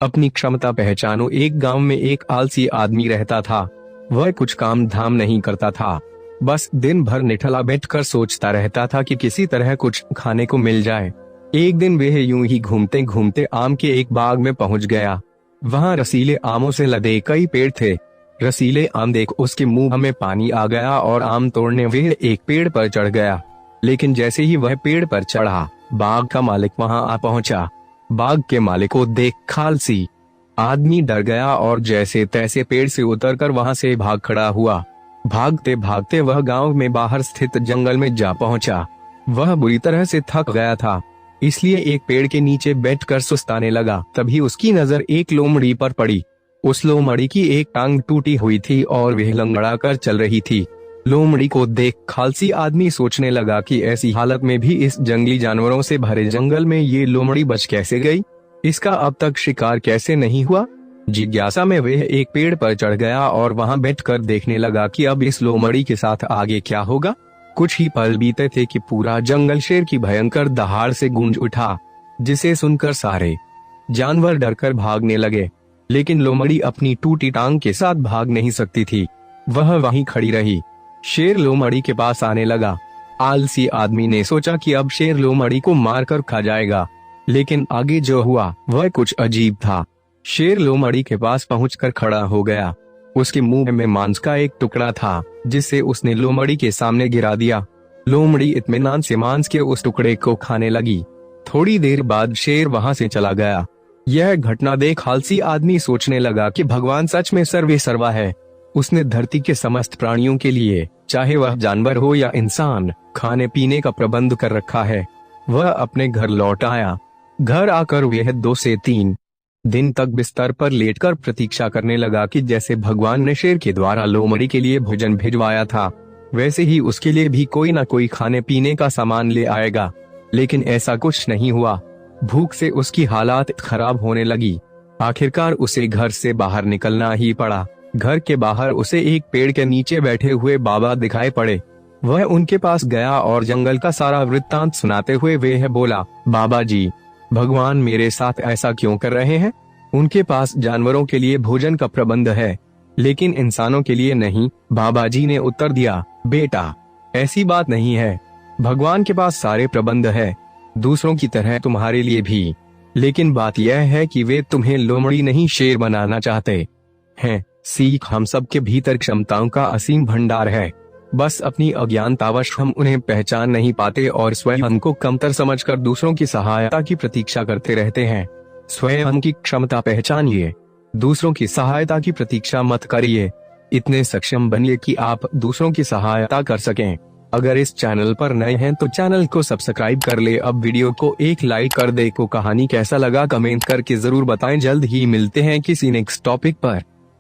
अपनी क्षमता पहचानो। एक गांव में एक आलसी आदमी रहता था। वह कुछ काम धाम नहीं करता था, बस दिन भर निठला बैठकर सोचता रहता था कि किसी तरह कुछ खाने को मिल जाए। एक दिन वह यूं ही घूमते घूमते आम के एक बाग में पहुंच गया। वहां रसीले आमों से लदे कई पेड़ थे। रसीले आम देख उसके मुंह में पानी आ गया और आम तोड़ने वह एक पेड़ पर चढ़ गया। लेकिन जैसे ही वह पेड़ पर चढ़ा, बाग का मालिक वहां आ पहुंचा। बाग के मालिक को देख खालसी आदमी डर गया और जैसे तैसे पेड़ से उतरकर वहां से भाग खड़ा हुआ। भागते भागते वह गांव में बाहर स्थित जंगल में जा पहुंचा। वह बुरी तरह से थक गया था, इसलिए एक पेड़ के नीचे बैठकर सुस्ताने लगा। तभी उसकी नजर एक लोमड़ी पर पड़ी। उस लोमड़ी की एक टांग टूटी हुई थी और वह लंगड़ा कर चल रही थी। लोमड़ी को देख खालसी आदमी सोचने लगा कि ऐसी हालत में भी इस जंगली जानवरों से भरे जंगल में ये लोमड़ी बच कैसे गई, इसका अब तक शिकार कैसे नहीं हुआ। जिज्ञासा में वह एक पेड़ पर चढ़ गया और वहां बैठकर देखने लगा कि अब इस लोमड़ी के साथ आगे क्या होगा। कुछ ही पल बीते थे कि पूरा जंगल शेर की भयंकर दहाड़ से गूंज उठा, जिसे सुनकर सारे जानवर डरकर भागने लगे। लेकिन लोमड़ी अपनी टूटी टांग के साथ भाग नहीं सकती थी, वह वहीं खड़ी रही। शेर लोमड़ी के पास आने लगा। आलसी आदमी ने सोचा कि अब शेर लोमड़ी को मारकर खा जाएगा, लेकिन आगे जो हुआ वह कुछ अजीब था। शेर लोमड़ी के पास पहुंचकर खड़ा हो गया। उसके मुंह में मांस का एक टुकड़ा था, जिसे उसने लोमड़ी के सामने गिरा दिया। लोमड़ी इत्मीनान से मांस के उस टुकड़े को खाने लगी। थोड़ी देर बाद शेर वहां से चला गया। यह घटना देख आलसी आदमी सोचने लगा कि भगवान सच में सर्वे सर्वा है। उसने धरती के समस्त प्राणियों के लिए, चाहे वह जानवर हो या इंसान, खाने पीने का प्रबंध कर रखा है। वह अपने घर लौट आया। घर आकर वह 2 से 3 दिन तक बिस्तर पर लेटकर प्रतीक्षा करने लगा कि जैसे भगवान ने शेर के द्वारा लोमड़ी के लिए भोजन भिजवाया था, वैसे ही उसके लिए भी कोई न कोई खाने पीने का सामान ले आएगा। लेकिन ऐसा कुछ नहीं हुआ। भूख से उसकी हालात खराब होने लगी। आखिरकार उसे घर से बाहर निकलना ही पड़ा। घर के बाहर उसे एक पेड़ के नीचे बैठे हुए बाबा दिखाई पड़े। वह उनके पास गया और जंगल का सारा वृत्तांत सुनाते हुए वह बोला, बाबा जी, भगवान मेरे साथ ऐसा क्यों कर रहे हैं? उनके पास जानवरों के लिए भोजन का प्रबंध है, लेकिन इंसानों के लिए नहीं। बाबा जी ने उत्तर दिया, बेटा, ऐसी बात नहीं है। भगवान के पास सारे प्रबंध है, दूसरों की तरह तुम्हारे लिए भी। लेकिन बात यह है कि वे तुम्हें लोमड़ी नहीं शेर बनाना चाहते हैं। सीख हम सब के भीतर क्षमताओं का असीम भंडार है, बस अपनी अज्ञानतावश हम उन्हें पहचान नहीं पाते और स्वयं को कमतर समझकर दूसरों की सहायता की प्रतीक्षा करते रहते हैं। स्वयं की क्षमता पहचानिए, दूसरों की सहायता की प्रतीक्षा मत करिए। इतने सक्षम बनिए कि आप दूसरों की सहायता कर सकें। अगर इस चैनल पर नए हैं तो चैनल को सब्सक्राइब कर ले। अब वीडियो को एक लाइक कर दे। को कहानी कैसा लगा कमेंट करके जरूर बताएं। जल्द ही मिलते हैं किसी नेक्स्ट टॉपिक पर।